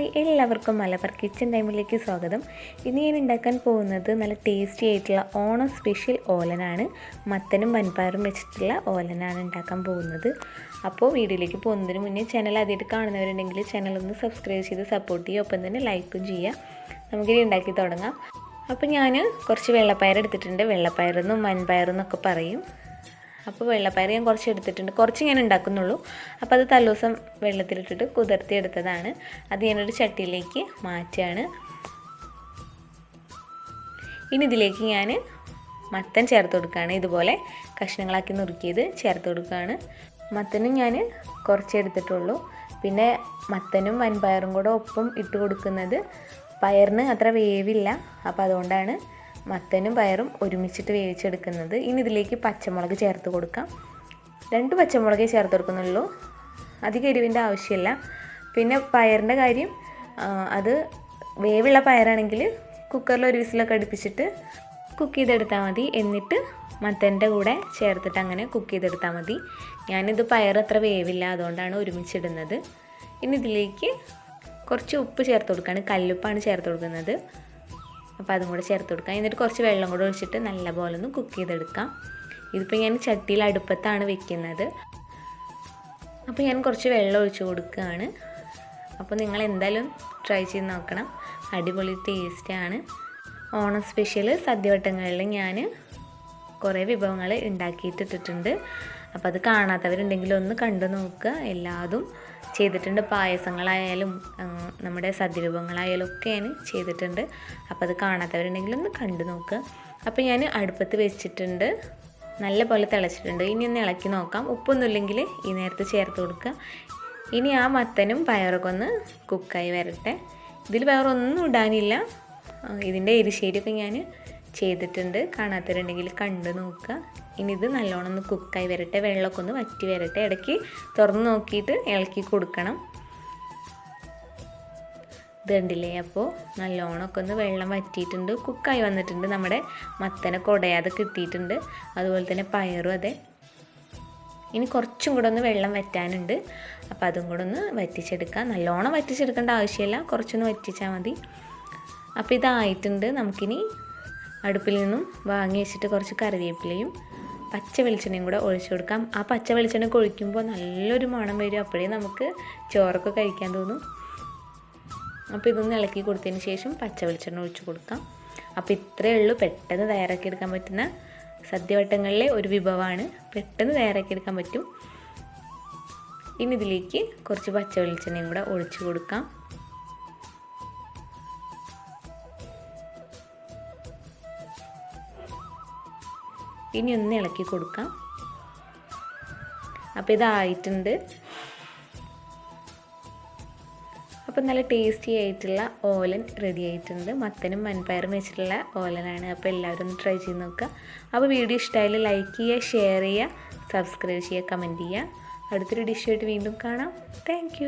Hi, എല്ലാവർക്കും Malabar kitchen ടൈമിലേക്ക് സ്വാഗതം. ഇനി ഞാൻ ഉണ്ടാക്കാൻ പോകുന്നത് നല്ല ടേസ്റ്റി ആയിട്ടുള്ള ഓണം സ്പെഷ്യൽ ഓലനാണ്. മത്തനും വൻപയറും വെച്ചിട്ടുള്ള ഓലനാണ് ഉണ്ടാക്കാൻ പോകുന്നത്. അപ്പോൾ വീഡിയോയിലേക്ക് പോകുന്നതിന് മുന്നേ ചാനൽ ആദ്യമായിട്ട് കാണുന്നവരുണ്ടെങ്കിൽ ചാനലൊന്ന് സബ്സ്ക്രൈബ് ചെയ്ത് സപ്പോർട്ട് ചെയ്യുക, ഒപ്പം തന്നെ ലൈക്കും ചെയ്യുക. നമുക്കിനി ഉണ്ടാക്കി തുടങ്ങാം. അപ്പോൾ ഞാൻ കുറച്ച് വെള്ളപ്പയർ എടുത്തിട്ടുണ്ട്. വെള്ളപ്പയറെന്നും വൻപയറെന്നൊക്കെ പറയും. അപ്പോൾ വെള്ളപ്പയർ ഞാൻ കുറച്ച് എടുത്തിട്ടുണ്ട്. കുറച്ച് ഞാൻ ഉണ്ടാക്കുന്നുള്ളൂ. അപ്പോൾ അത് തലേദിവസം വെള്ളത്തിലിട്ടിട്ട് കുതിർത്തി എടുത്തതാണ്. അത് ഞാനൊരു ചട്ടിയിലേക്ക് മാറ്റുകയാണ്. ഇനി ഇതിലേക്ക് ഞാൻ മത്തൻ ചേർത്ത് കൊടുക്കുകയാണ്. ഇതുപോലെ കഷ്ണങ്ങളാക്കി നുറുക്കിയത് ചേർത്ത് കൊടുക്കുകയാണ്. മത്തനും ഞാൻ കുറച്ച് എടുത്തിട്ടുള്ളൂ. പിന്നെ മത്തനും വൻപയറും കൂടെ ഒപ്പം ഇട്ട് കൊടുക്കുന്നത് പയറിന് അത്ര വേവില്ല. അപ്പോൾ അതുകൊണ്ടാണ് മത്തനും പയറും ഒരുമിച്ചിട്ട് വേവിച്ചെടുക്കുന്നത്. ഇനി ഇതിലേക്ക് പച്ചമുളക് ചേർത്ത് കൊടുക്കാം. 2 പച്ചമുളകേ ചേർത്ത് കൊടുക്കുന്നുള്ളൂ. അധികം എരിവിൻ്റെ ആവശ്യമില്ല. പിന്നെ പയറിൻ്റെ കാര്യം, അത് വേവുള്ള പയറാണെങ്കിൽ കുക്കറിൽ ഒരു വിസിലൊക്കെ അടുപ്പിച്ചിട്ട് കുക്ക് ചെയ്തെടുത്താൽ മതി. എന്നിട്ട് മത്തൻ്റെ കൂടെ ചേർത്തിട്ട് അങ്ങനെ കുക്ക് ചെയ്തെടുത്താൽ മതി. ഞാനിത് പയർ അത്ര വേവില്ല, അതുകൊണ്ടാണ് ഒരുമിച്ചിടുന്നത്. ഇനി ഇതിലേക്ക് കുറച്ച് ഉപ്പ് ചേർത്ത് കൊടുക്കുകയാണ്. കല്ലുപ്പാണ് ചേർത്ത് കൊടുക്കുന്നത്. അപ്പോൾ അതും കൂടെ ചേർത്ത് കൊടുക്കാം. എന്നിട്ട് കുറച്ച് വെള്ളം കൂടെ ഒഴിച്ചിട്ട് നല്ലപോലെ ഒന്ന് കുക്ക് ചെയ്തെടുക്കാം. ഇതിപ്പോൾ ഞാൻ ചട്ടിയിൽ അടുപ്പത്താണ് വെക്കുന്നത്. അപ്പോൾ ഞാൻ കുറച്ച് വെള്ളം ഒഴിച്ച് കൊടുക്കുകയാണ്. അപ്പോൾ നിങ്ങൾ എന്തായാലും ട്രൈ ചെയ്ത് നോക്കണം. അടിപൊളി ടേസ്റ്റാണ്. ഓണം സ്പെഷ്യൽ സദ്യവട്ടങ്ങളിൽ ഞാൻ കുറേ വിഭവങ്ങൾ ഉണ്ടാക്കിയിട്ടിട്ടുണ്ട്. അപ്പോൾ അത് കാണാത്തവരുണ്ടെങ്കിൽ ഒന്ന് കണ്ടു നോക്കുക. എല്ലാതും ചെയ്തിട്ടുണ്ട്. പായസങ്ങളായാലും നമ്മുടെ സദ്യ വിഭവങ്ങളായാലും ഒക്കെ ഞാൻ ചെയ്തിട്ടുണ്ട്. അപ്പോൾ അത് കാണാത്തവരുണ്ടെങ്കിൽ ഒന്ന് കണ്ടു നോക്കുക. അപ്പോൾ ഞാൻ അടുപ്പത്ത് വെച്ചിട്ടുണ്ട്. നല്ല പോലെ തിളച്ചിട്ടുണ്ട്. ഇനി ഒന്ന് ഇളക്കി നോക്കാം. ഉപ്പൊന്നുമില്ലെങ്കിൽ ഈ നേരത്ത് ചേർത്ത് കൊടുക്കുക. ഇനി ആ മത്തനും പയറൊക്കെ ഒന്ന് കുക്കായി വരട്ടെ. ഇതിൽ വേറെ ഒന്നും ഇടാനില്ല. ഇതിൻ്റെ എരിശ്ശേരിയൊക്കെ ഞാൻ ചെയ്തിട്ടുണ്ട്. കാണാത്തവരുണ്ടെങ്കിൽ കണ്ടു നോക്കുക. ഇനി ഇത് നല്ലോണം ഒന്ന് കുക്കായി വരട്ടെ. വെള്ളമൊക്കെ ഒന്ന് വറ്റി വരട്ടെ. ഇടയ്ക്ക് തുറന്ന് നോക്കിയിട്ട് ഇളക്കി കൊടുക്കണം. ഇത് കണ്ടില്ലേ? അപ്പോൾ നല്ലോണമൊക്കെ ഒന്ന് വെള്ളം വറ്റിയിട്ടുണ്ട്, കുക്കായി വന്നിട്ടുണ്ട്. നമ്മുടെ മത്തനൊക്കെ ഉടയാതെ കിട്ടിയിട്ടുണ്ട്. അതുപോലെ തന്നെ പയറും അതെ. ഇനി കുറച്ചും കൂടെ ഒന്ന് വെള്ളം വറ്റാനുണ്ട്. അപ്പോൾ അതും കൂടെ ഒന്ന് വറ്റിച്ചെടുക്കാം. നല്ലോണം വറ്റിച്ചെടുക്കേണ്ട ആവശ്യമില്ല, കുറച്ചൊന്ന് വറ്റിച്ചാൽ മതി. അപ്പോൾ ഇതായിട്ടുണ്ട്. നമുക്കിനി അടുപ്പിൽ നിന്നും വാങ്ങി വെച്ചിട്ട് കുറച്ച് കറിവേപ്പിലയും പച്ച വെളിച്ചെണ്ണയും കൂടെ ഒഴിച്ചു കൊടുക്കാം. ആ പച്ച വെളിച്ചെണ്ണ ഒഴിക്കുമ്പോൾ നല്ലൊരു മണം വരും. അപ്പോഴേ നമുക്ക് ചോറൊക്കെ കഴിക്കാൻ തോന്നും. അപ്പോൾ ഇതൊന്ന് ഇളക്കി കൊടുത്തതിന് ശേഷം പച്ച വെളിച്ചെണ്ണ ഒഴിച്ചു കൊടുക്കാം. അപ്പോൾ ഇത്രയേ ഉള്ളൂ. പെട്ടെന്ന് തയ്യാറാക്കി എടുക്കാൻ പറ്റുന്ന സദ്യവട്ടങ്ങളിലെ ഒരു വിഭവമാണ്. പെട്ടെന്ന് തയ്യാറാക്കി എടുക്കാൻ പറ്റും. ഇനി ഇതിലേക്ക് കുറച്ച് പച്ച വെളിച്ചെണ്ണയും കൂടെ ഒഴിച്ചു കൊടുക്കാം. ഇനി ഒന്ന് ഇളക്കി കൊടുക്കാം. അപ്പോൾ ഇതായിട്ടുണ്ട്. അപ്പോൾ നല്ല ടേസ്റ്റി ആയിട്ടുള്ള ഓലൻ റെഡി ആയിട്ടുണ്ട്. മത്തനും വൻപയറും വെച്ചിട്ടുള്ള ഓലനാണ്. അപ്പോൾ എല്ലാവരും ഒന്ന് ട്രൈ ചെയ്ത് നോക്കുക. അപ്പോൾ വീഡിയോ ഇഷ്ടമായാൽ ലൈക്ക് ചെയ്യുക, ഷെയർ ചെയ്യുക, സബ്സ്ക്രൈബ് ചെയ്യുക, കമൻറ്റ് ചെയ്യുക. അടുത്തൊരു ഡിഷുമായിട്ട് വീണ്ടും കാണാം. താങ്ക്